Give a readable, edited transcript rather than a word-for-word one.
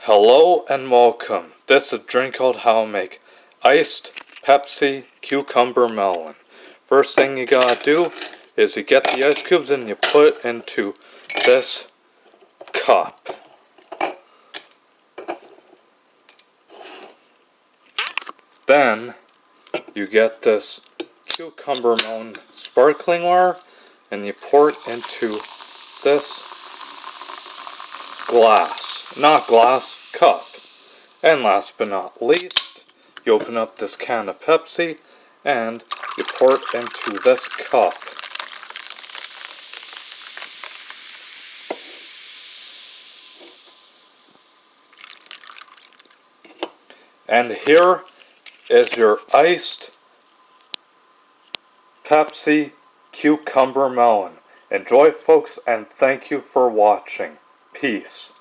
Hello and welcome. This is a drink called how I make iced Pepsi Cucumber Melon. First thing you gotta do is you get the ice cubes and you put into this cup. Then you get this Cucumber Melon sparkling water and you pour it into this cup. And last but not least, you open up this can of Pepsi and you pour it into this cup. And here is your iced Pepsi Cucumber Melon. Enjoy, folks, and thank you for watching. Peace.